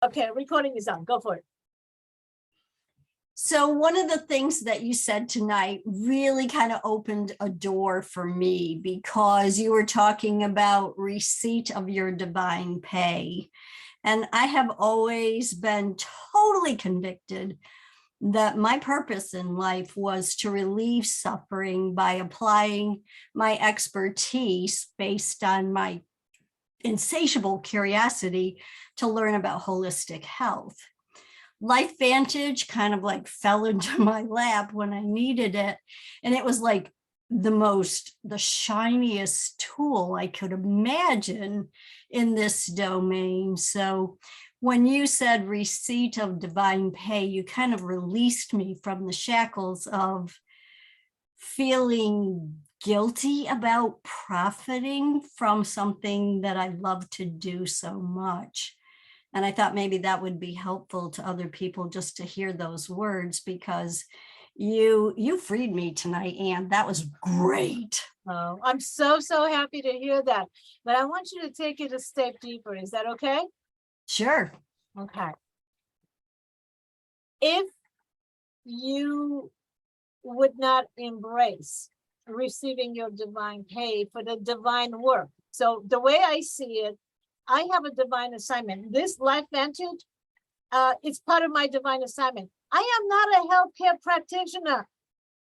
Okay, recording is on. Go for it. So one of the things that you said tonight really kind of opened a door for me, because you were talking about receipt of your divine pay. And I have always been totally convicted that my purpose in life was to relieve suffering by applying my expertise based on my insatiable curiosity to learn about holistic health. Life Vantage kind of like fell into my lap when I needed it. And it was like the shiniest tool I could imagine in this domain. So when you said receipt of divine pay, you kind of released me from the shackles of feeling guilty about profiting from something that I love to do so much. And I thought maybe that would be helpful to other people just to hear those words, because you freed me tonight, Anne. That was great. Oh, I'm so happy to hear that. But I want you to take it a step deeper. Is that okay? Sure. Okay. If you would not embrace receiving your divine pay for the divine work. So the way I see it, I have a divine assignment. This Life Vantage, it's part of my divine assignment. I am not a healthcare practitioner.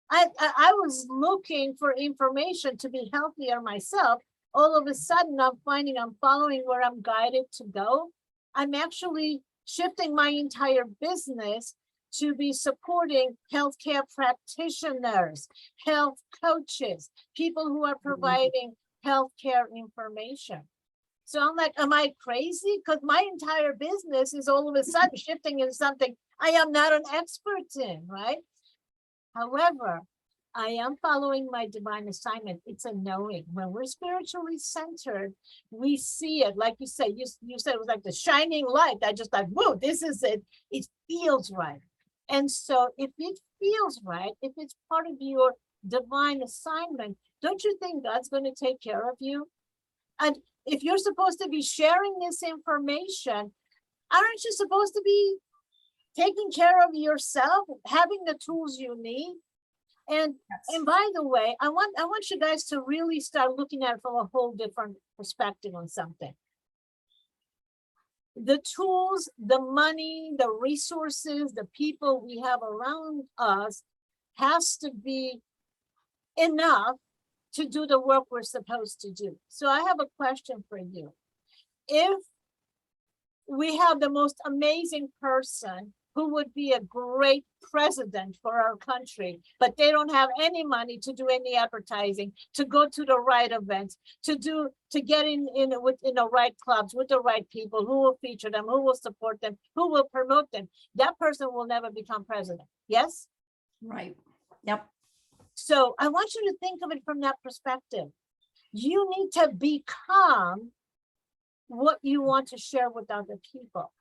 I was looking for information to be healthier myself. All of a sudden, I'm finding I'm following where I'm guided to go. I'm actually shifting my entire business to be supporting healthcare practitioners, health coaches, people who are providing healthcare information. So I'm like, am I crazy? Because my entire business is all of a sudden shifting into something I am not an expert in, right? However, I am following my divine assignment. It's a knowing. When we're spiritually centered, we see it. Like you said, you said it was like the shining light. I just thought, whoa, this is it. It feels right. And so if it feels right, if it's part of your divine assignment, don't you think God's going to take care of you? And if you're supposed to be sharing this information, aren't you supposed to be taking care of yourself, having the tools you need? And by the way, I want you guys to really start looking at it from a whole different perspective on something. The tools, the money, the resources, the people we have around us has to be enough to do the work we're supposed to do. So I have a question for you. If we have the most amazing person who would be a great president for our country, but they don't have any money to do any advertising, to go to the right events, to get in the right clubs with the right people, who will feature them, who will support them, who will promote them, that person will never become president. Yes? Right. Yep. So I want you to think of it from that perspective. You need to become what you want to share with other people.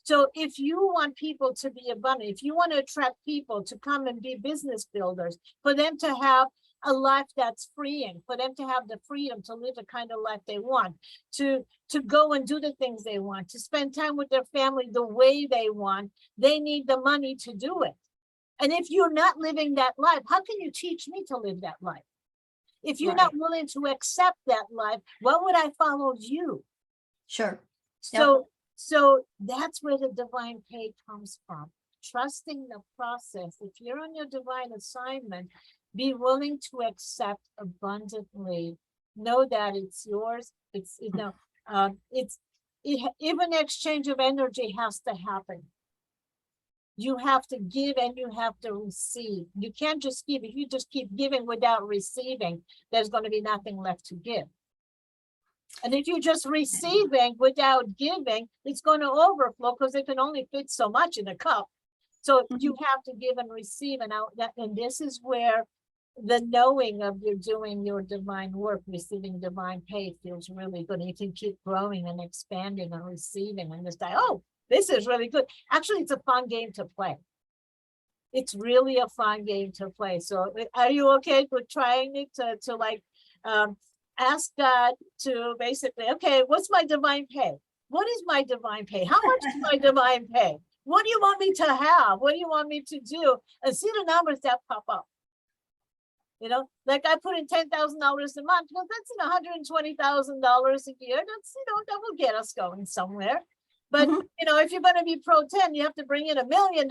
So if you want people to be abundant, if you want to attract people to come and be business builders, for them to have a life that's freeing, for them to have the freedom to live the kind of life they want, to go and do the things they want, to spend time with their family the way they want, they need the money to do it. And if you're not living that life, how can you teach me to live that life? If you're not willing to accept that life, why would I follow you? Sure. So that's where the divine pay comes from. Trusting the process. If you're on your divine assignment, be willing to accept abundantly. Know that it's yours. Even exchange of energy has to happen. You have to give and you have to receive. You can't just give. If you just keep giving without receiving, there's going to be nothing left to give. And if you're just receiving without giving, it's going to overflow because it can only fit so much in a cup. So you have to give and receive. And this is where the knowing of you're doing your divine work, receiving divine pay feels really good. And you can keep growing and expanding and receiving and just like, oh, this is really good. Actually, it's a fun game to play. It's really a fun game to play. So are you okay with trying it to ask God to basically, okay, what's my divine pay? what is my divine pay? How much is my divine pay? What do you want me to have? What do you want me to do? And see the numbers that pop up. You know, like I put in $10,000 a month. Well, that's $120,000 a year. That's, that will get us going somewhere. But Mhm. if you're going to be pro 10, you have to bring in $1 million.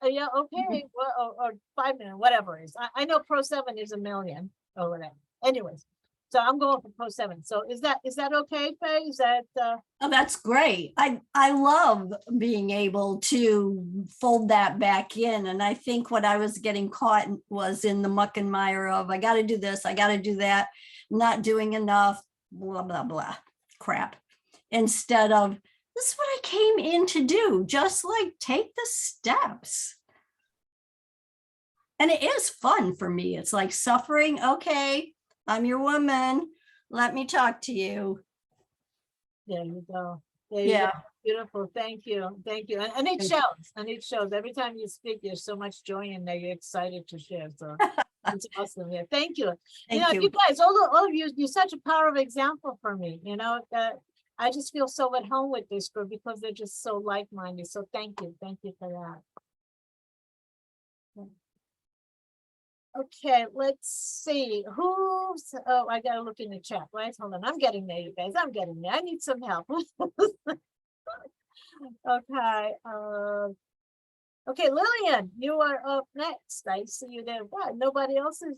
Yeah, okay, well, or 5 million, whatever it is. I know pro 7 is 1 million or whatever. Anyways, so I'm going for pro 7. So is that okay, Faye? Is that Oh, that's great. I love being able to fold that back in. And I think what I was getting caught was in the muck and mire of, I got to do this, I got to do that, not doing enough, blah, blah, blah, crap. Instead of, this is what I came in to do, just like take the steps. And it is fun for me. It's like suffering. Okay, I'm your woman. Let me talk to you. there you go. There you go. Beautiful. Thank you. Thank you. And it shows. And it shows. Every time you speak, there's so much joy in there. You're excited to share. So it's awesome. Yeah. Thank you. Thank You guys, all of you, you're such a powerful example for me. I just feel so at home with this group because they're just so like-minded. So thank you. Thank you for that. Okay, let's see. I gotta look in the chat, right? Hold on. I'm getting there, you guys. I'm getting there. I need some help. Okay. Okay, Lillian, you are up next. I see you there. What? Nobody else is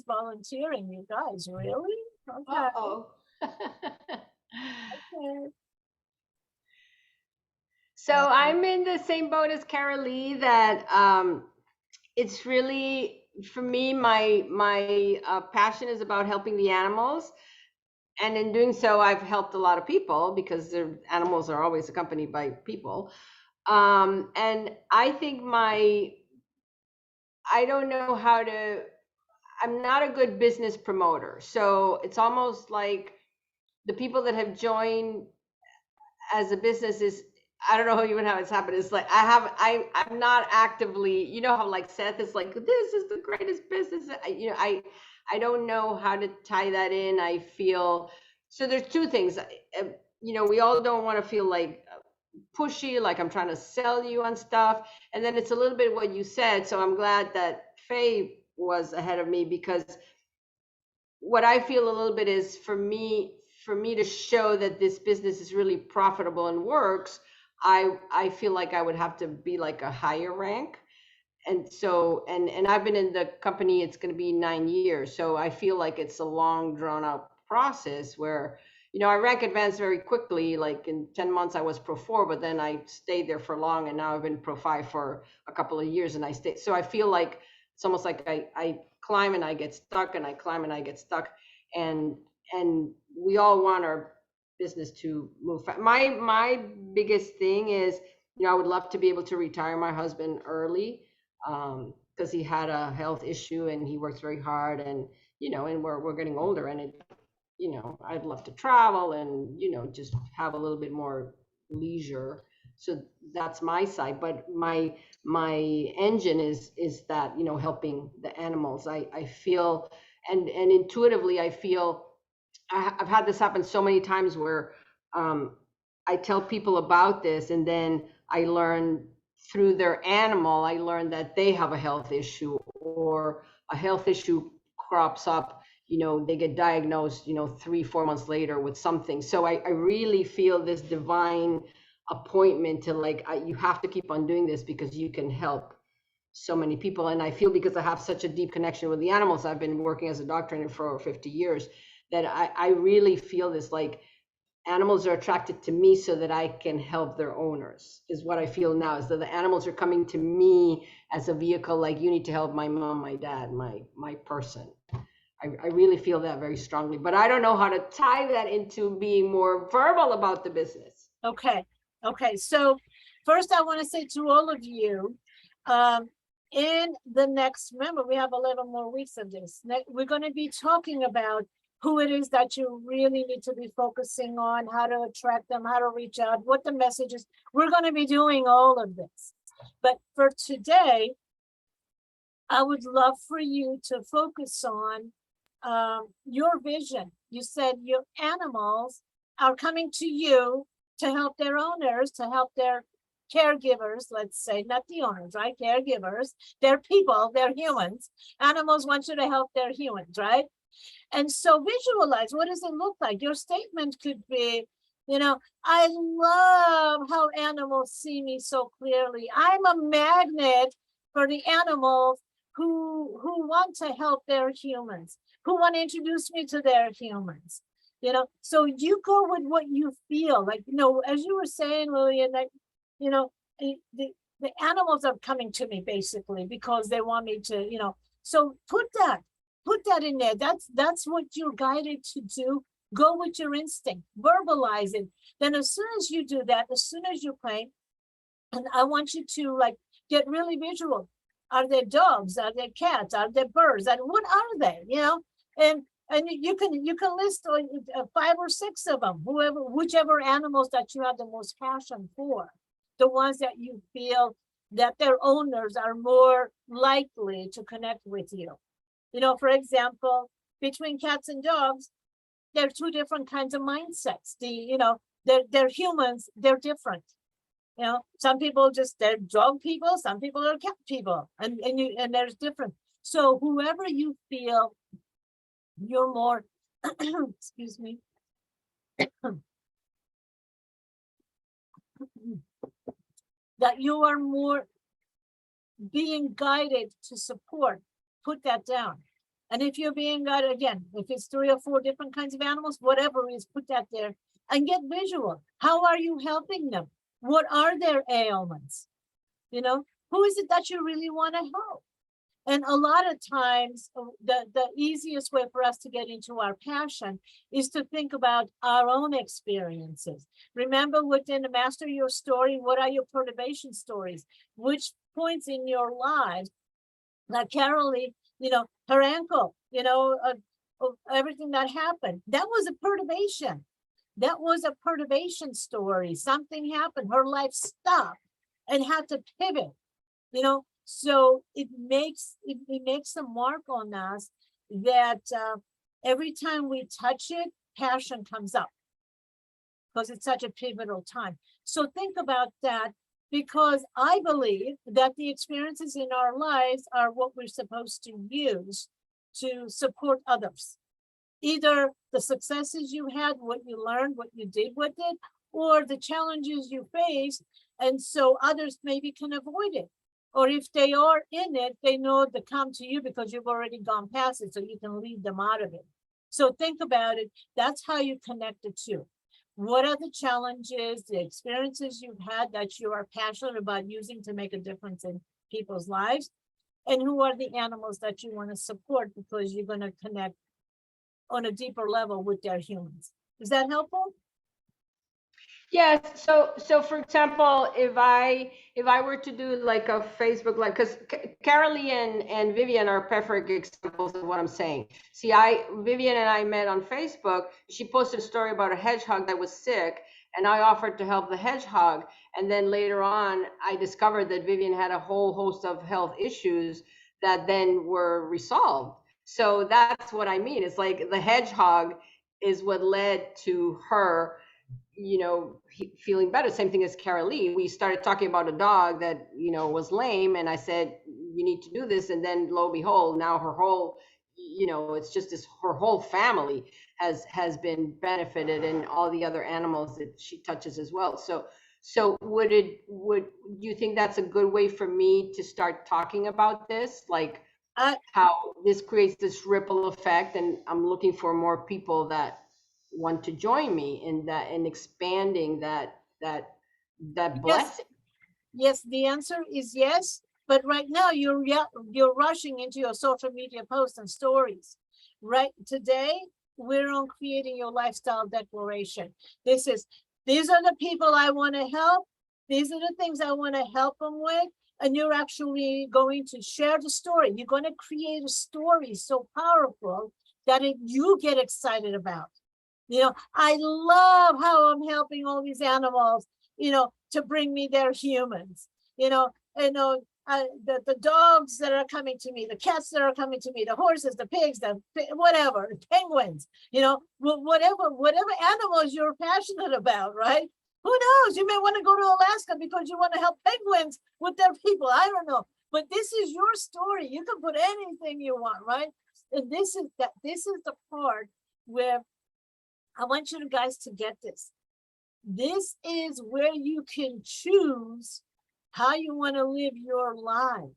volunteering, you guys, really? Okay. Uh-oh. Okay. So I'm in the same boat as Carol Lee that it's really, for me, my passion is about helping the animals. And in doing so, I've helped a lot of people because their animals are always accompanied by people. And I think I don't know how to, I'm not a good business promoter. So it's almost like the people that have joined as a business is, I don't know even how it's happened. It's like I'm not actively, how like Seth is like, this is the greatest business. I don't know how to tie that in. I feel so there's two things. We all don't want to feel like pushy, like I'm trying to sell you on stuff. And then it's a little bit what you said. So I'm glad that Faye was ahead of me, because what I feel a little bit is for me to show that this business is really profitable and works, I feel like I would have to be like a higher rank. And so, and I've been in the company, it's going to be 9 years. So I feel like it's a long drawn out process where, I rank advanced very quickly. Like in 10 months, I was pro 4, but then I stayed there for long. And now I've been pro 5 for a couple of years, and I stayed. So I feel like it's almost like I climb and I get stuck, and I climb and I get stuck. And we all want our business to move fast. My biggest thing is, I would love to be able to retire my husband early, because he had a health issue and he worked very hard, and and we're getting older, and I'd love to travel and just have a little bit more leisure. So that's my side, but my engine is that helping the animals. I feel, and intuitively I feel, I've had this happen so many times where I tell people about this, and then I learn through their animal, I learn that they have a health issue, or a health issue crops up, they get diagnosed, 3-4 months later with something. So I really feel this divine appointment to you have to keep on doing this because you can help so many people. And I feel, because I have such a deep connection with the animals, I've been working as a dog trainer for over 50 years, that I really feel this, like, animals are attracted to me so that I can help their owners, is what I feel now, is that the animals are coming to me as a vehicle, like, you need to help my mom, my dad, my person. I really feel that very strongly, but I don't know how to tie that into being more verbal about the business. Okay. So first I want to say to all of you, in the next, remember, we have 11 more weeks of this. We're going to be talking about who it is that you really need to be focusing on, how to attract them, how to reach out, what the message is. We're going to be doing all of this. But for today, I would love for you to focus on your vision. You said your animals are coming to you to help their owners, to help their caregivers, let's say, not the owners, right? Caregivers, they're people, they're humans. Animals want you to help their humans, right? And so visualize, what does it look like? Your statement could be, I love how animals see me so clearly. I'm a magnet for the animals who want to help their humans, who want to introduce me to their humans. So you go with what you feel like, as you were saying, Lillian, that, the animals are coming to me basically because they want me to, so put that in there. That's what you're guided to do. Go with your instinct, verbalize it. Then as soon as you do that, as soon as you're playing, and I want you to get really visual. Are there dogs? Are there cats? Are there birds? And what are they? And you can list 5 or 6 of them, whichever animals that you have the most passion for, the ones that you feel that their owners are more likely to connect with you. For example, between cats and dogs, there are 2 different kinds of mindsets. They're humans, they're different. Some people they're dog people, some people are cat people, and there's different. So whoever you feel you're more, excuse me, that you are more being guided to support, put that down. And if you're being guided, again, if it's 3 or 4 different kinds of animals, whatever it is, put that there and get visual. How are you helping them? What are their ailments? Who is it that you really want to help? And a lot of times, the easiest way for us to get into our passion is to think about our own experiences. Remember, within the Master Your Story, what are your perturbation stories? Which points in your lives, like Carolee, her ankle, everything that happened, that was a perturbation. That was a perturbation story. Something happened, her life stopped and had to pivot, So it makes a mark on us that every time we touch it, passion comes up because it's such a pivotal time. So think about that, because I believe that the experiences in our lives are what we're supposed to use to support others. Either the successes you had, what you learned, what you did with it, or the challenges you faced, and so others maybe can avoid it. Or if they are in it, they know to come to you because you've already gone past it, so you can lead them out of it. So think about it. That's how you connect the two. What are the challenges, the experiences you've had that you are passionate about using to make a difference in people's lives? And who are the animals that you want to support because you're going to connect on a deeper level with their humans? Is that helpful? Yes. So for example, if I were to do like a Facebook Live, because Carolee and Vivian are perfect examples of what I'm saying. See, Vivian and I met on Facebook. She posted a story about a hedgehog that was sick, and I offered to help the hedgehog. And then later on, I discovered that Vivian had a whole host of health issues that then were resolved. So that's what I mean. It's like the hedgehog is what led to her feeling better. Same thing as Carolee. We started talking about a dog that, was lame. And I said, you need to do this. And then lo and behold, now her whole, it's just her whole family has been benefited, and all the other animals that she touches as well. So would you think that's a good way for me to start talking about this? Like how this creates this ripple effect, and I'm looking for more people that want to join me in that, and expanding that blessing. Yes, the answer is yes. But right now you're rushing into your social media posts and stories. Right today, we're on creating your lifestyle declaration. These are the people I want to help. These are the things I want to help them with. And you're actually going to share the story. You're going to create a story so powerful that you get excited about. I love how I'm helping all these animals, to bring me their humans, the dogs that are coming to me, the cats that are coming to me, the horses, the pigs, whatever, the penguins, whatever animals you're passionate about, right? Who knows? You may want to go to Alaska because you want to help penguins with their people. I don't know. But this is your story. You can put anything you want, right? And this is the part where I want you guys to get this. This is where you can choose how you want to live your life.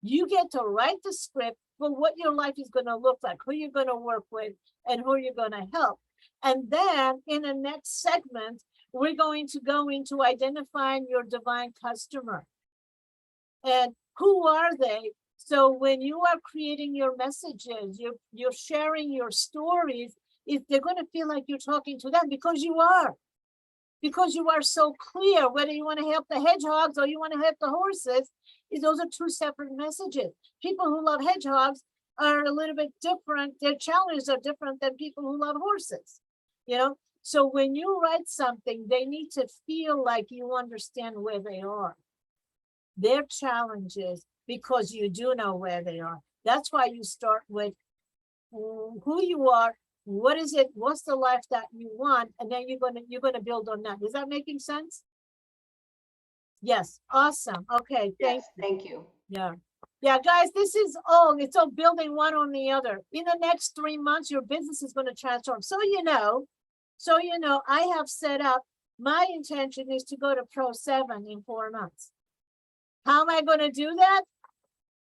You get to write the script for what your life is going to look like, who you're going to work with, and who you're going to help. And then in the next segment, we're going to go into identifying your divine customer. And who are they? So when you are creating your messages, you're sharing your stories, they're going to feel like you're talking to them because you are. Because you are so clear, whether you want to help the hedgehogs or you want to help the horses, those are two separate messages. People who love hedgehogs are a little bit different. Their challenges are different than people who love horses, you know? So when you write something, they need to feel like you understand where they are. Their challenges, because you do know where they are. That's why you start with who you are. What is it? What's the life that you want? And then you're gonna build on that. Is that making sense? Yes. Awesome. Okay. Yes, thank you. Yeah. Yeah, guys, it's all building one on the other. In the next 3 months, your business is going to transform. So you know, I have set up, my intention is to go to Pro 7 in 4 months. How am I going to do that?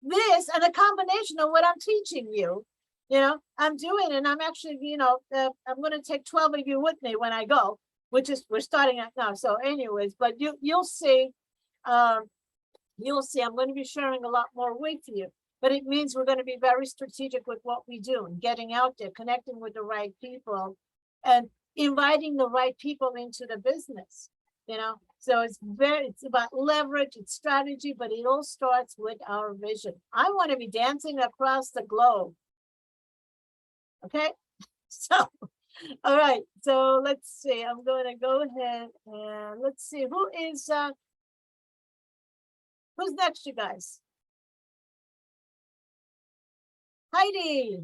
This and a combination of what I'm teaching you. You know, I'm doing, and I'm actually, I'm going to take 12 of you with me when I go, which is, we're starting at now. So anyways, but you'll see, I'm going to be sharing a lot more with you, but it means we're going to be very strategic with what we do and getting out there, connecting with the right people and inviting the right people into the business, So it's about leverage, it's strategy, but it all starts with our vision. I want to be dancing across the globe. Okay, so, all right, so let's see, I'm going to go ahead and let's see, who's next, you guys? Heidi.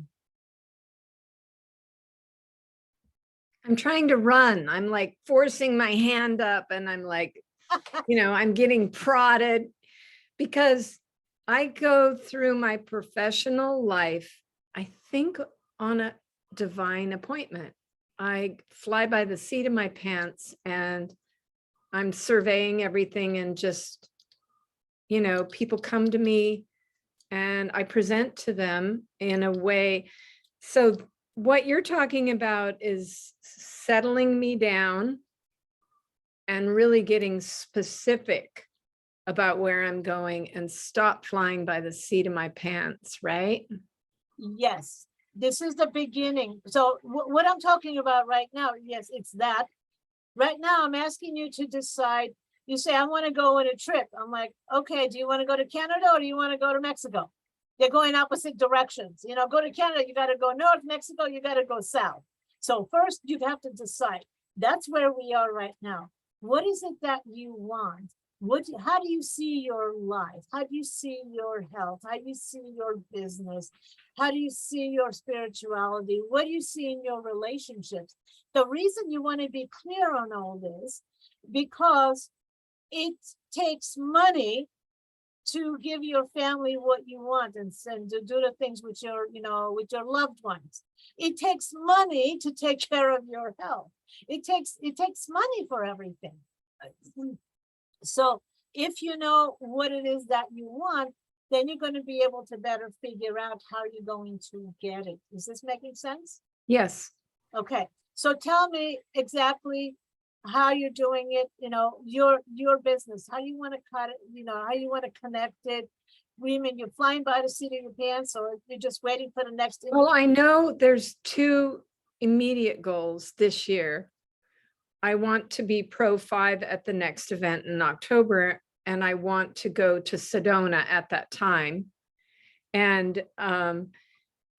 I'm trying to run. I'm like forcing my hand up and I'm like, I'm getting prodded because I go through my professional life, I think, on a divine appointment. I fly by the seat of my pants and I'm surveying everything and just, people come to me and I present to them in a way. So what you're talking about is settling me down and really getting specific about where I'm going and stop flying by the seat of my pants, right? Yes, this is the beginning. So what I'm talking about right now, yes, it's that. Right now, I'm asking you to decide. You say, I want to go on a trip. I'm like, okay, do you want to go to Canada or do you want to go to Mexico? They're going opposite directions. Go to Canada, you got to go north. Mexico, you got to go south. So first, you have to decide. That's where we are right now. What is it that you want? How do you see your life? How do you see your health? How do you see your business? How do you see your spirituality? What do you see in your relationships? The reason you want to be clear on all this, because it takes money to give your family what you want and to do the things with your, with your loved ones. It takes money to take care of your health. It takes money for everything. So if you know what it is that you want, then you're going to be able to better figure out how you're going to get it. Is this making sense? Yes. Okay. So tell me exactly how you're doing it, your business, how you want to cut it, how you want to connect it. Women, you're flying by the seat of your pants, or you're just waiting for the next. Well, I know there's 2 immediate goals this year. I want to be Pro 5 at the next event in October, and I want to go to Sedona at that time. And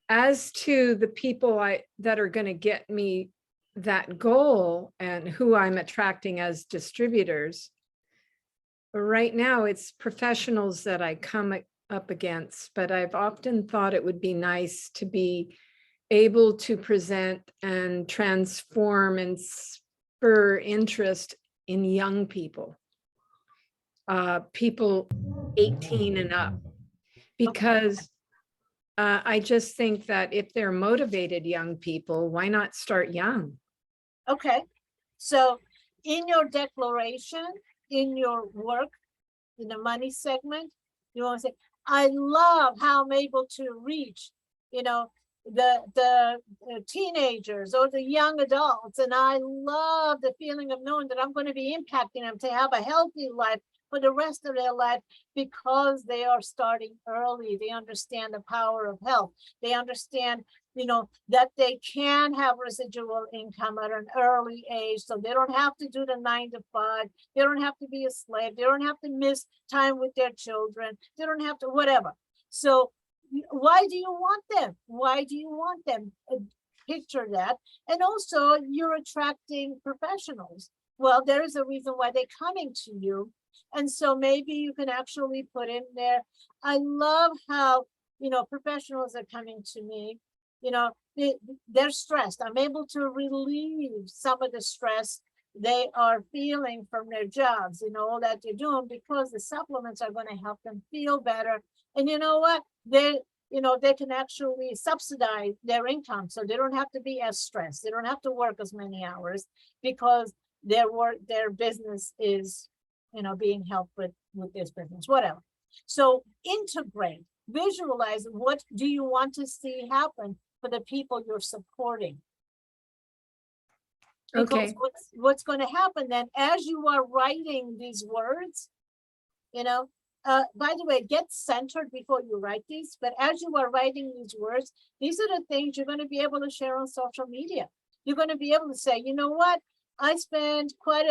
as to the people that are going to get me that goal and who I'm attracting as distributors, right now it's professionals that I come up against, but I've often thought it would be nice to be able to present and transform and spur interest in young people, people 18 and up, because I just think that if they're motivated young people, why not start young? Okay, so in your declaration, in your work, in the money segment, you want to say, I love how I'm able to reach, you know, the teenagers or the young adults. And I love the feeling of knowing that I'm going to be impacting them to have a healthy life for the rest of their life, because they are starting early. They understand the power of health. They understand, that they can have residual income at an early age. So they don't have to do the 9 to 5. They don't have to be a slave. They don't have to miss time with their children. They don't have to, whatever. So why do you want them? Why do you want them? Picture that. And also, you're attracting professionals. Well, there is a reason why they're coming to you. And so maybe you can actually put in there, I love how, professionals are coming to me, they're stressed. I'm able to relieve some of the stress they are feeling from their jobs, all that they're doing, because the supplements are going to help them feel better. And you know what? They can actually subsidize their income, so they don't have to be as stressed. They don't have to work as many hours, because their business is, being helped with this business, whatever. So integrate, visualize, what do you want to see happen for the people you're supporting? Because Okay. what's going to happen then, as you are writing these words, by the way, get centered before you write these, but as you are writing these words, these are the things you're going to be able to share on social media. You're going to be able to say, you know what, I spent quite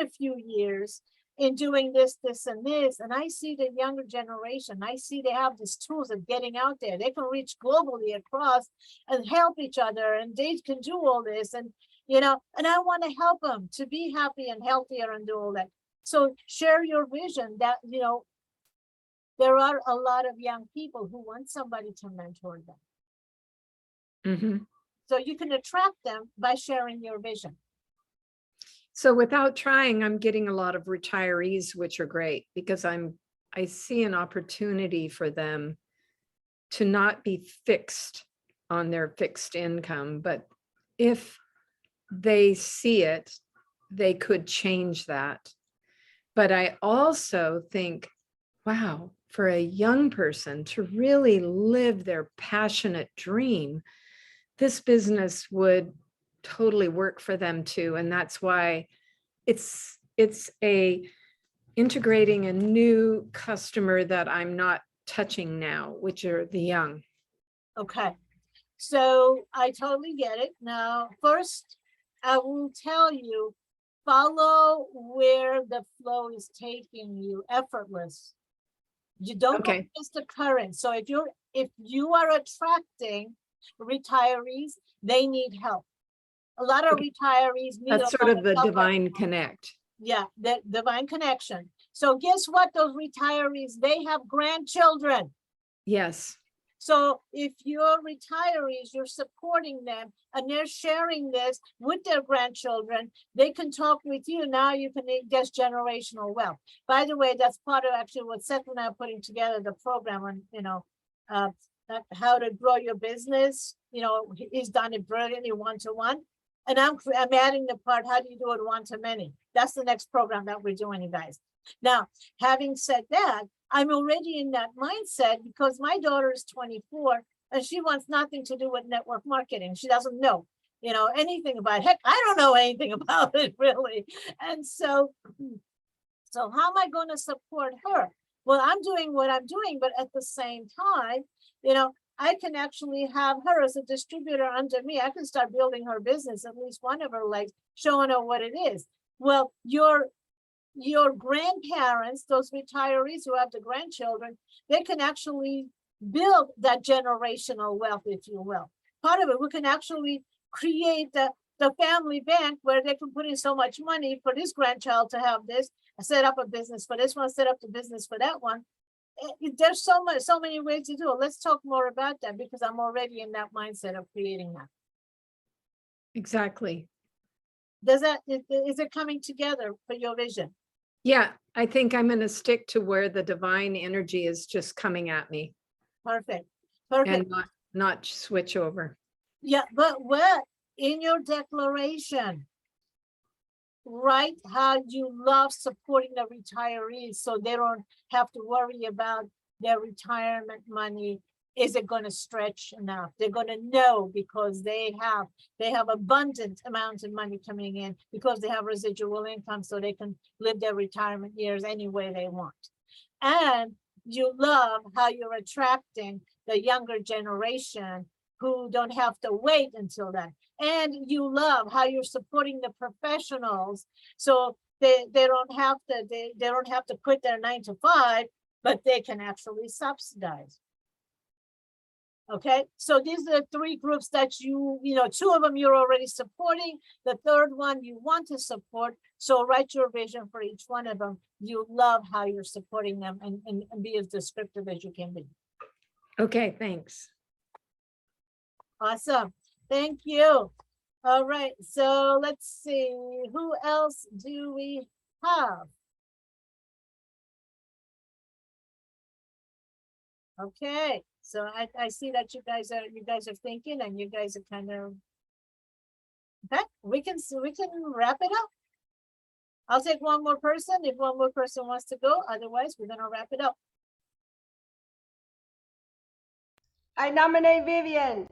a few years in doing this, and this, and I see the younger generation. I see they have these tools of getting out there. They can reach globally across and help each other, and they can do all this, and and I want to help them to be happy and healthier and do all that. So share your vision that, there are a lot of young people who want somebody to mentor them. Mm-hmm. So you can attract them by sharing your vision. So without trying, I'm getting a lot of retirees, which are great, because I see an opportunity for them to not be fixed on their fixed income, but if they see it, they could change that. But I also think, wow, for a young person to really live their passionate dream, this business would totally work for them too. And that's why it's integrating a new customer that I'm not touching now, which are the young. Okay. So I totally get it. Now, first, I will tell you, follow where the flow is taking you, effortless. You don't go against the current. So if you are attracting retirees, they need help. A lot of retirees need That's sort of the divine connect. Yeah, the divine connection. So guess what? Those retirees, they have grandchildren. Yes. So if you're retirees, you're supporting them and they're sharing this with their grandchildren, they can talk with you. Now you can get generational wealth. By the way, that's part of actually what Seth and I are putting together, the program on, how to grow your business. He's done it brilliantly one-to-one. And I'm adding the part, how do you do it one-to-many? That's the next program that we're doing, you guys. Now, having said that, I'm already in that mindset because my daughter is 24 and she wants nothing to do with network marketing. She doesn't know, anything about it. Heck, I don't know anything about it really. And so how am I going to support her? Well, I'm doing what I'm doing, but at the same time, I can actually have her as a distributor under me. I can start building her business, at least one of her legs, showing her what it is. Well, your grandparents, those retirees who have the grandchildren, they can actually build that generational wealth, if you will. Part of it, we can actually create the family bank where they can put in so much money for this grandchild to have this, set up a business for this one, set up the business for that one. There's so many ways to do it. Let's talk more about that because I'm already in that mindset of creating that. Exactly. Is it coming together for your vision? Yeah, I think I'm gonna stick to where the divine energy is just coming at me Perfect, perfect. and not switch over. Yeah, but what in your declaration, write how you love supporting the retirees so they don't have to worry about their retirement money. Is it going to stretch enough? They're going to know because they have abundant amounts of money coming in because they have residual income, so they can live their retirement years any way they want. And you love how you're attracting the younger generation who don't have to wait until then. And you love how you're supporting the professionals, so they don't have to they don't have to quit their 9 to 5, but they can actually subsidize. Okay, so these are the three groups that you know, two of them you're already supporting, the third one you want to support. So write your vision for each one of them. You love how you're supporting them, and be as descriptive as you can be. Okay, thanks. Awesome. Thank you. All right. So let's see. Who else do we have? Okay. So I see that you guys are thinking, and you guys are kind of okay. We can wrap it up. I'll take one more person if one more person wants to go. Otherwise, we're gonna wrap it up. I nominate Vivian.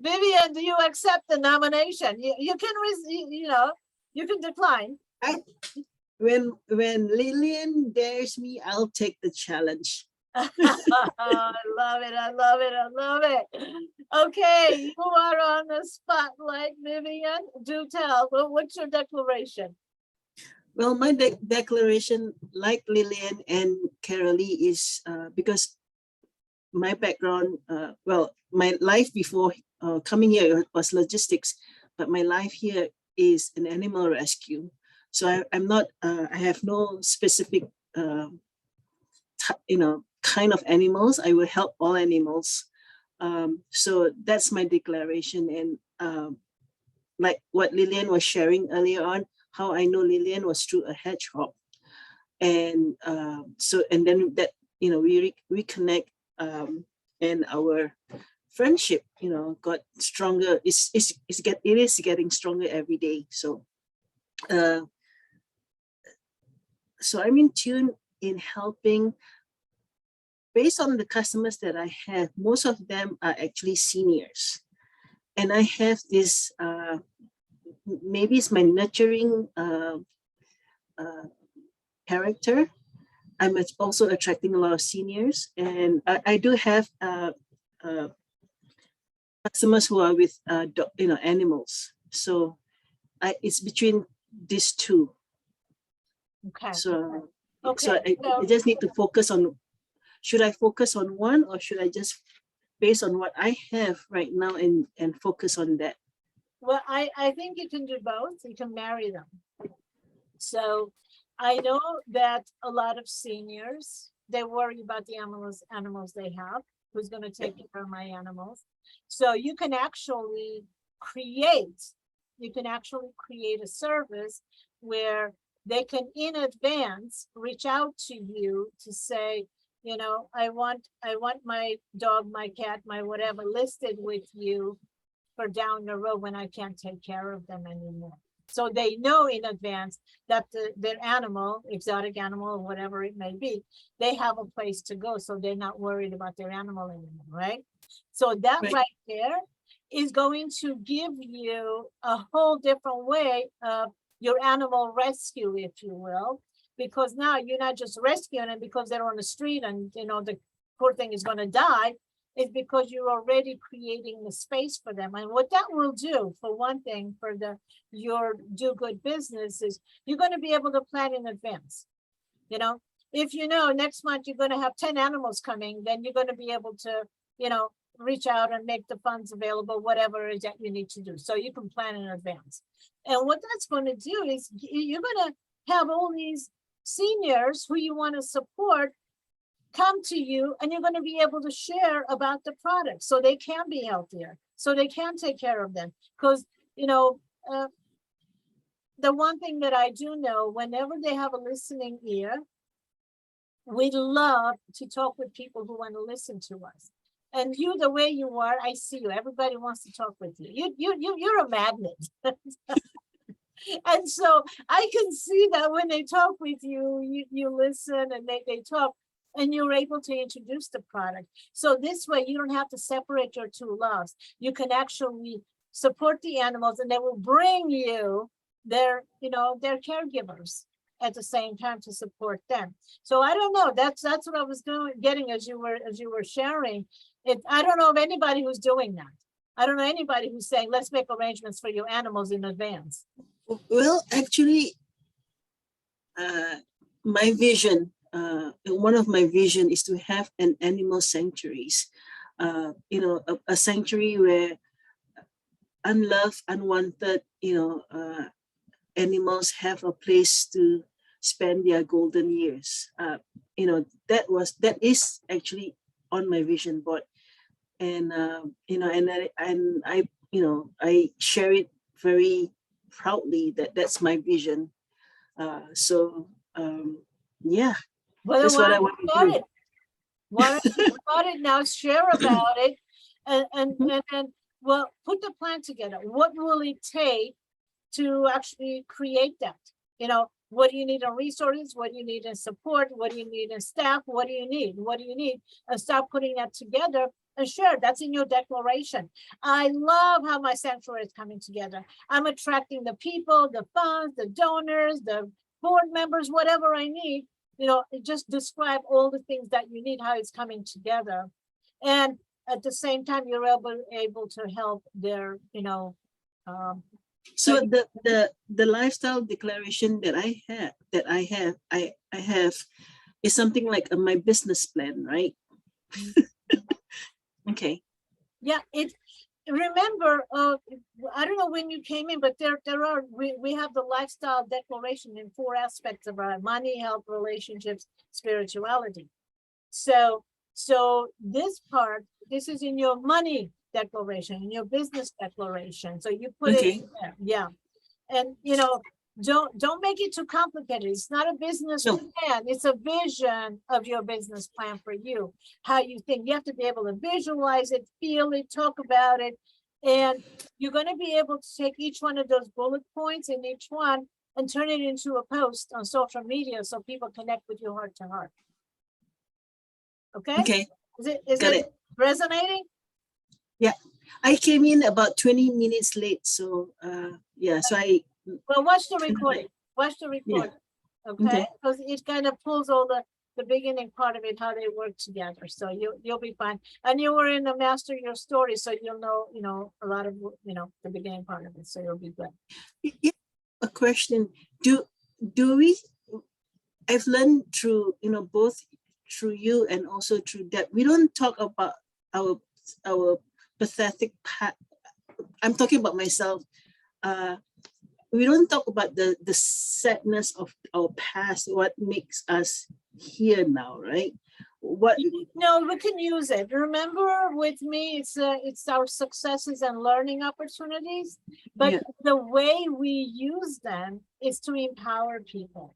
Vivian, do you accept the nomination? You can, you can decline. When Lillian dares me, I'll take the challenge. I love it. I love it. I love it. Okay, you are on the spotlight, Vivian. Do tell. What's your declaration? Well, my declaration, like Lillian and Carolee, is because my background, well, my life before coming here was logistics, but my life here is an animal rescue. So I'm not, I have no specific, kind of animals. I will help all animals. So that's my declaration. And like what Lillian was sharing earlier on, how I know Lillian was through a hedgehog. And so, and then that, we reconnect, and our friendship, got stronger. It is getting stronger every day. So, so I'm in tune in helping. Based on the customers that I have, most of them are actually seniors, and I have this. Maybe it's my nurturing character. I'm also attracting a lot of seniors, and I do have customers who are with animals. So it's between these two. Okay. So Okay. I just need to focus on. Should I focus on one, or should I just based on what I have right now and focus on that? Well, I think you can do both. You can marry them. So I know that a lot of seniors, they worry about the animals they have. Who's going to take care of my animals? So you can actually create a service where they can in advance reach out to you to say, I want my dog, my cat, my whatever listed with you for down the road when I can't take care of them anymore. So they know in advance that their animal, exotic animal, or whatever it may be, they have a place to go. So they're not worried about their animal anymore, right? So that right there is going to give you a whole different way of your animal rescue, if you will, because now you're not just rescuing them because they're on the street and, the poor thing is going to die. Is because you're already creating the space for them. And what that will do, for one thing, for your do good business is you're going to be able to plan in advance. If next month you're going to have 10 animals coming, then you're going to be able to, reach out and make the funds available, whatever it is that you need to do. So you can plan in advance. And what that's going to do is you're going to have all these seniors who you want to support come to you, and you're going to be able to share about the product so they can be healthier, so they can take care of them. Because, the one thing that I do know, whenever they have a listening ear, we love to talk with people who want to listen to us. And you, the way you are, I see you. Everybody wants to talk with you. You're a magnet. And so I can see that when they talk with you, you listen and they talk, and you're able to introduce the product. So this way you don't have to separate your two loves. You can actually support the animals, and they will bring you their caregivers at the same time to support them. So I don't know. That's what I was getting as you were sharing. I don't know of anybody who's doing that. I don't know anybody who's saying, let's make arrangements for your animals in advance. Well, actually, my vision, one of my vision is to have an animal sanctuaries, a sanctuary where unloved, unwanted, animals have a place to spend their golden years. That is actually on my vision board, and I share it very proudly that that's my vision. Yeah, Well, that's what I want to do. Why don't you about it now? Share about it, and well, put the plan together. What will it take to actually create that? What do you need in resources? What do you need in support? What do you need in staff? What do you need? What do you need? And start putting that together and share. That's in your declaration. I love how my sanctuary is coming together. I'm attracting the people, the funds, the donors, the board members, whatever I need. Just describe all the things that you need, how it's coming together. And at the same time, you're able to help their, So the lifestyle declaration that I have is something like my business plan, right? Okay. Yeah, remember, I don't know when you came in, but we have the lifestyle declaration in 4 aspects of our money, health, relationships, spirituality. So this is in your money declaration, in your business declaration. So you put it in there. Yeah. And don't make it too complicated. It's not a business plan. It's a vision of your business plan for you. How you think. You have to be able to visualize it, feel it, talk about it. And you're going to be able to take each one of those bullet points in each one and turn it into a post on social media so people connect with you heart to heart. Okay? Okay. Is it resonating? Yeah. I came in about 20 minutes late. So so Well, watch the recording. Watch the recording. Okay? Because it kind of pulls all the beginning part of it, how they work together. So you'll be fine. And you were in the Master Your Story, so you'll know a lot of the beginning part of it. So you'll be good. Yeah, a question. Do we? I've learned through both through you and also through that we don't talk about our pathetic part. I'm talking about myself. We don't talk about the sadness of our past, what makes us here now, right? No, we can use it. Remember, with me, it's our successes and learning opportunities, but the way we use them is to empower people.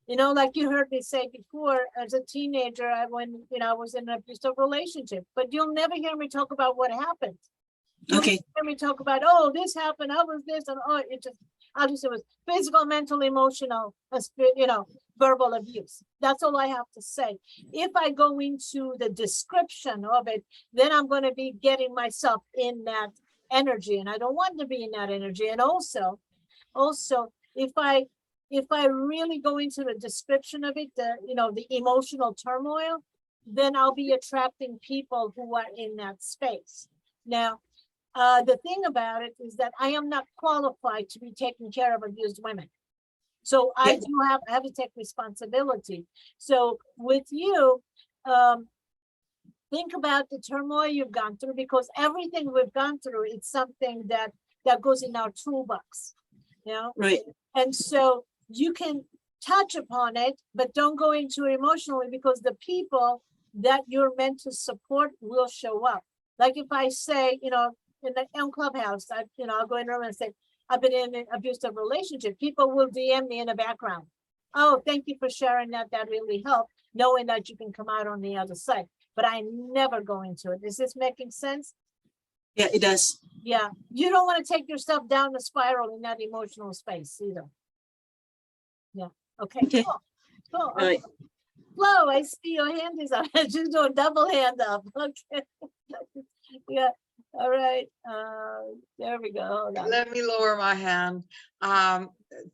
Like you heard me say before, as a teenager, I was in an abusive relationship, but you'll never hear me talk about what happened. You'll hear me talk about, oh, this happened, I was this, and oh, it was physical, mental, emotional, verbal abuse. That's all I have to say. If I go into the description of it, then I'm going to be getting myself in that energy, and I don't want to be in that energy. And also, if I really go into the description of it, the emotional turmoil, then I'll be attracting people who are in that space. Now, the thing about it is that I am not qualified to be taking care of abused women. So I have to take responsibility. So with you, think about the turmoil you've gone through, because everything we've gone through, it's something that goes in our toolbox, Right. And so you can touch upon it, but don't go into it emotionally, because the people that you're meant to support will show up. Like if I say, in the clubhouse, I'll go in room and say, I've been in an abusive relationship. People will DM me in the background. Oh, thank you for sharing that. That really helped, knowing that you can come out on the other side. But I never go into it. Is this making sense? Yeah, it does. Yeah, you don't want to take yourself down the spiral in that emotional space either. Yeah, okay, Okay. cool. Cool. All right. Flo, I see your hand is up. She's doing double hand up. Okay. Yeah, all right. There we go. Hold on. Let me lower my hand.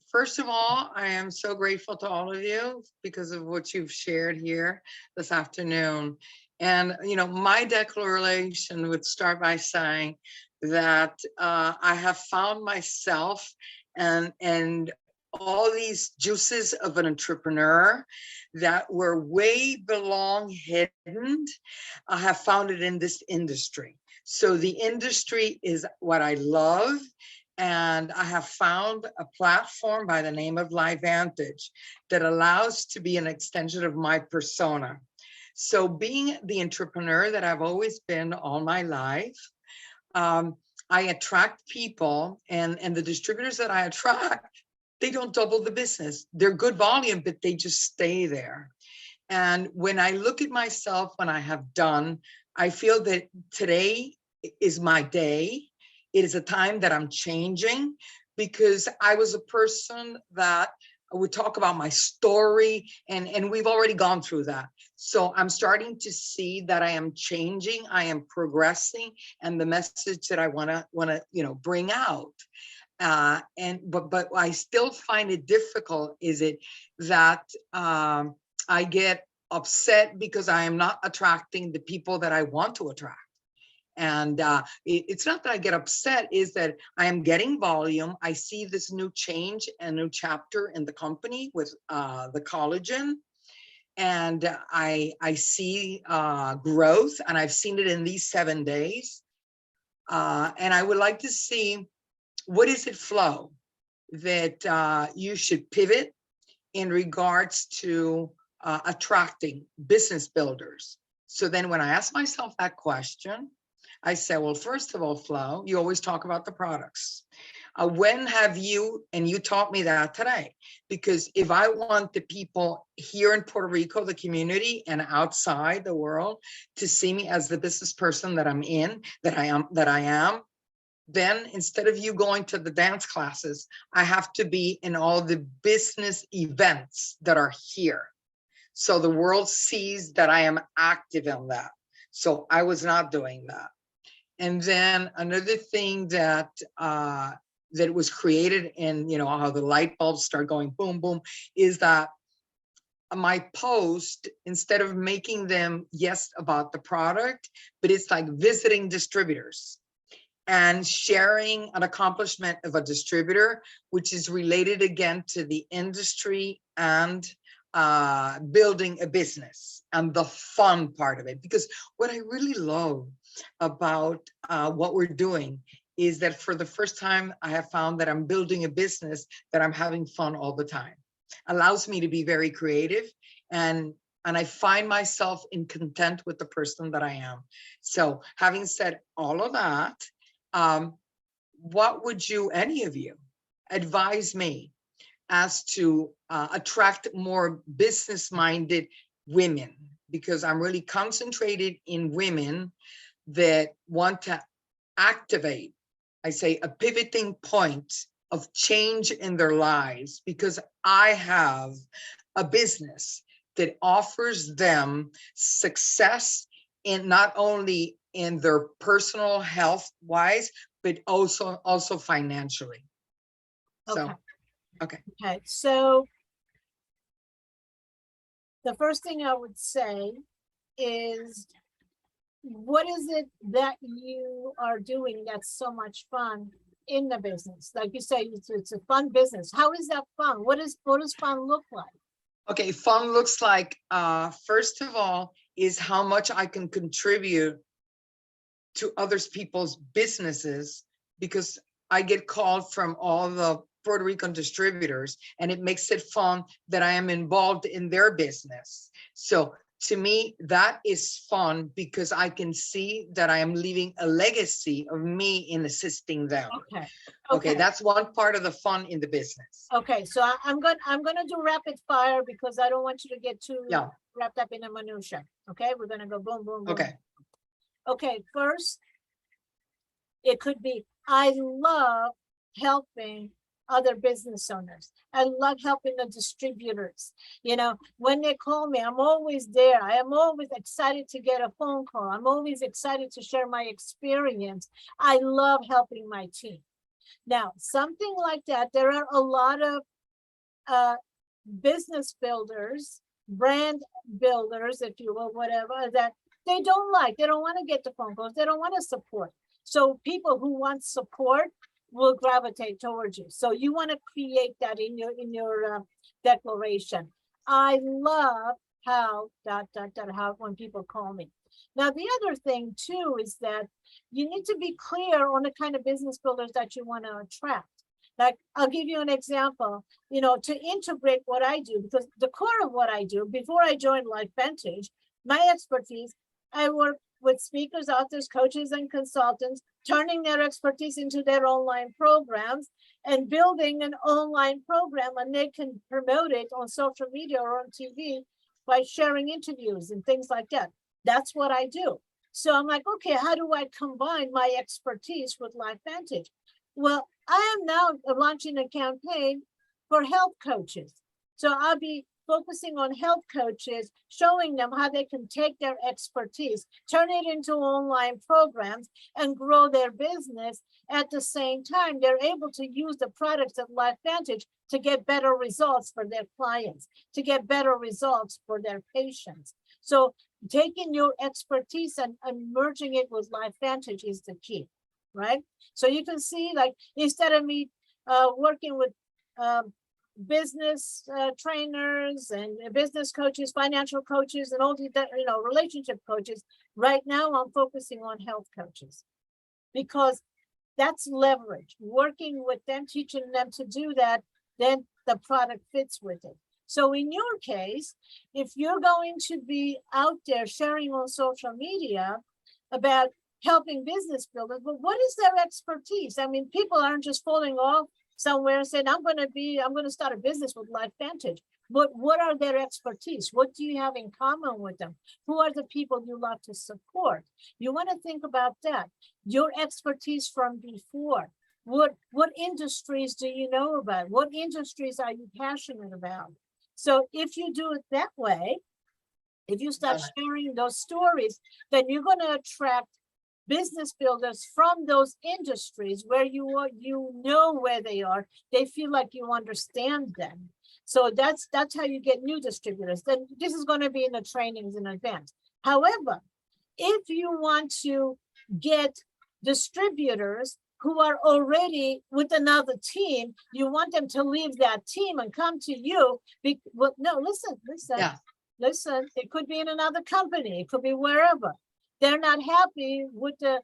First of all, I am so grateful to all of you because of what you've shared here this afternoon. And, my declaration would start by saying that I have found myself and all these juices of an entrepreneur that were way belong hidden. I have found it in this industry. So the industry is what I love. And I have found a platform by the name of LiveVantage that allows to be an extension of my persona. So being the entrepreneur that I've always been all my life, I attract people and the distributors that I attract, they don't double the business. They're good volume, but they just stay there. And when I look at myself, when I have done, I feel that today is my day. It is a time that I'm changing because I was a person that would talk about my story and we've already gone through that. So I'm starting to see that I am changing, I am progressing, and the message that I wanna bring out. But I still find it difficult is it that I get upset because I am not attracting the people that I want to attract. And it's not that I get upset, is that I am getting volume. I see this new change, a new chapter in the company with the collagen. And I see growth, and I've seen it in these 7 days. And I would like to see, what is it, Flo, that you should pivot in regards to attracting business builders? So then when I ask myself that question, I said, well, first of all, Flo, you always talk about the products. When have you, and you taught me that today, because if I want the people here in Puerto Rico, the community, and outside the world to see me as the business person that I'm in, that I am, then instead of you going to the dance classes, I have to be in all the business events that are here. So the world sees that I am active in that. So I was not doing that. And then another thing that was created in, how the light bulbs start going boom, boom, is that my post, instead of making them, yes, about the product, but it's like visiting distributors and sharing an accomplishment of a distributor, which is related again to the industry and building a business and the fun part of it. Because what I really love about what we're doing is that for the first time, I have found that I'm building a business that I'm having fun all the time. Allows me to be very creative, and I find myself in content with the person that I am. So having said all of that, what would you, any of you, advise me as to attract more business-minded women? Because I'm really concentrated in women that want to activate, I say, a pivoting point of change in their lives, because I have a business that offers them success in not only in their personal health wise, but also financially. So, okay. So the first thing I would say is, what is it that you are doing that's so much fun in the business? Like you say, it's a fun business. How is that fun? What does fun look like? Okay, fun looks like, first of all, is how much I can contribute to others people's businesses, because I get called from all the Puerto Rican distributors, and it makes it fun that I am involved in their business. So to me, that is fun because I can see that I am leaving a legacy of me in assisting them. Okay. Okay, that's one part of the fun in the business. Okay, so I'm gonna do rapid fire because I don't want you to get too Yeah. wrapped up in the minutia. Okay, we're gonna go boom, boom, boom. Okay. Okay, first, it could be, I love helping other business owners. I love helping the distributors. You know, when they call me, I'm always there. I am always excited to get a phone call. I'm always excited to share my experience. I love helping my team. Now, something like that, there are a lot of business builders, brand builders, if you will, whatever, that they don't like. They don't want to get the phone calls. They don't want to support. So people who want support will gravitate towards you. So you want to create that in your declaration. I love how how when people call me. Now, the other thing too is that you need to be clear on the kind of business builders that you want to attract. Like, I'll give you an example, you know, to integrate what I do, because the core of what I do, before I joined LifeVantage, my expertise, I work with speakers, authors, coaches, and consultants, turning their expertise into their online programs and building an online program, and they can promote it on social media or on TV by sharing interviews and things like that. That's what I do. So I'm like, okay, how do I combine my expertise with LifeVantage? Well, I am now launching a campaign for health coaches. So I'll be focusing on health coaches, showing them how they can take their expertise, turn it into online programs, and grow their business. At the same time, they're able to use the products of LifeVantage to get better results for their clients, to get better results for their patients. So taking your expertise and merging it with LifeVantage is the key, right? So you can see, like, instead of me working with business trainers and business coaches, financial coaches, and all the, you know, relationship coaches, right now I'm focusing on health coaches, because that's leverage. Working with them, teaching them to do that, then the product fits with it. So in your case, if you're going to be out there sharing on social media about helping business builders, but what is their expertise? I mean, people aren't just falling off somewhere and saying, I'm going to start a business with LifeVantage. But what are their expertise? What do you have in common with them? Who are the people you love to support? You want to think about that. Your expertise from before. What industries do you know about? What industries are you passionate about? So if you do it that way, if you start sharing those stories, then you're going to attract business builders from those industries where you know where they are. They feel like you understand them. So that's how you get new distributors. Then this is going to be in the trainings in advance. However, if you want to get distributors who are already with another team, you want them to leave that team and come to you. Well, no, listen. Yeah. Listen, it could be in another company. It could be wherever. They're not happy with the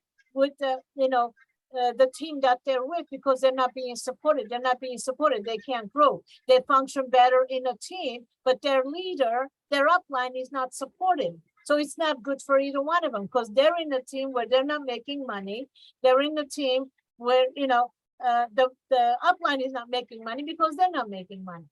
team that they're with because they're not being supported. They're not being supported. They can't grow. They function better in a team, but their leader, their upline is not supporting. So it's not good for either one of them, because they're in a team where they're not making money. They're in a team where, the upline is not making money because they're not making money.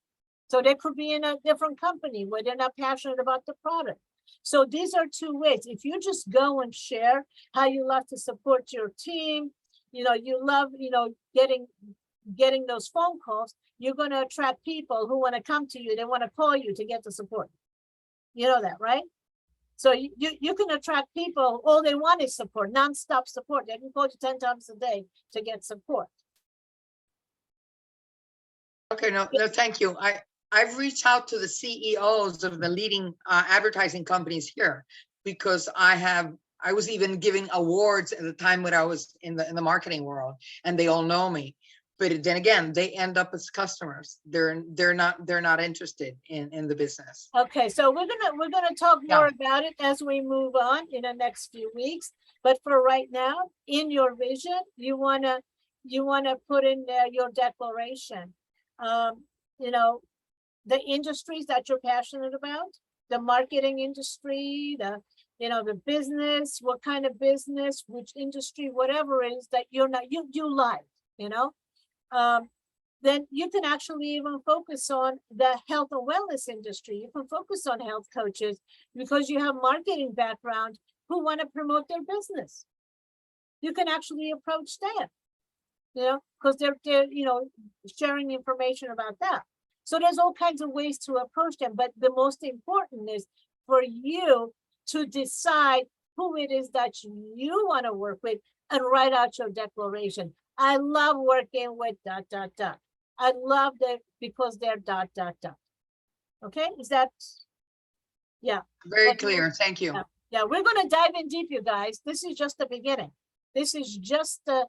So they could be in a different company where they're not passionate about the product. So these are two ways. If you just go and share how you love to support your team, you love, getting those phone calls, you're going to attract people who want to come to you. They want to call you to get the support. You know that, right? So you can attract people, all they want is support, nonstop support. They can call you 10 times a day to get support. Okay, no, thank you. I've reached out to the CEOs of the leading advertising companies here, because I was even giving awards at the time when I was in the marketing world, and they all know me. But then again, they end up as customers. They're not interested in the business. Okay, so we're gonna talk more about it as we move on in the next few weeks. But for right now, in your vision, you wanna put in there your declaration. The industries that you're passionate about, the marketing industry, the business, what kind of business, which industry, whatever it is that you like, then you can actually even focus on the health and wellness industry. You can focus on health coaches because you have marketing background who want to promote their business. You can actually approach them, because they're sharing information about that. So there's all kinds of ways to approach them, but the most important is for you to decide who it is that you want to work with and write out your declaration. I love working with ... I love them because they're ... Okay, is that? Yeah. Very Okay. clear. Thank you. Yeah, we're going to dive in deep, you guys. This is just the beginning. This is just the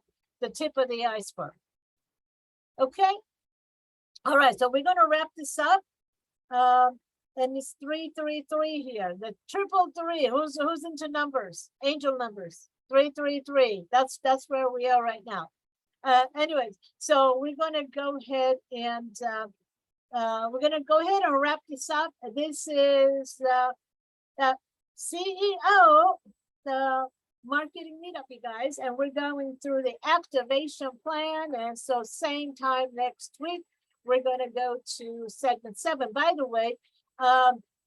tip of the iceberg. Okay. All right, so we're going to wrap this up. And it's 333 here. The 333. Who's into numbers? Angel numbers. 333. That's where we are right now. Anyways, so we're going to go ahead and wrap this up. This is the CEO, the Marketing Meetup, you guys, and we're going through the activation plan. And so same time next week, we're going to go to segment 7. By the way,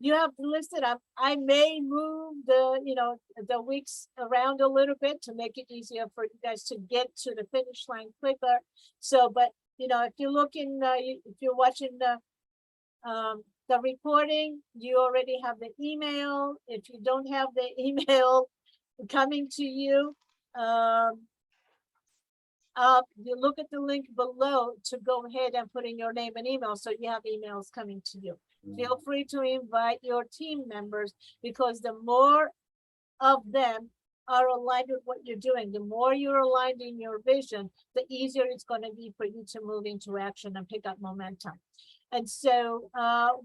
you have listed up. I may move the weeks around a little bit to make it easier for you guys to get to the finish line quicker. So, but if you're looking, if you're watching the recording, you already have the email. If you don't have the email coming to you, you look at the link below to go ahead and put in your name and email so you have emails coming to you. Feel free to invite your team members, because the more of them are aligned with what you're doing, the more you're aligned in your vision, the easier it's going to be for you to move into action and pick up momentum. And so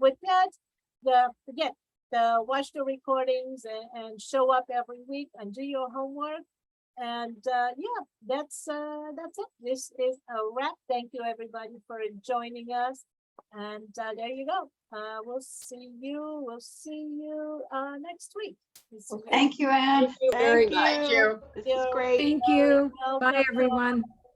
with that, watch the recordings and show up every week and do your homework. And that's it. This is a wrap. Thank you everybody for joining us. And there you go. We'll see you next week. Thank you, Anne. Thank you. Thank you. This is great. Thank you. Welcome. Bye, everyone.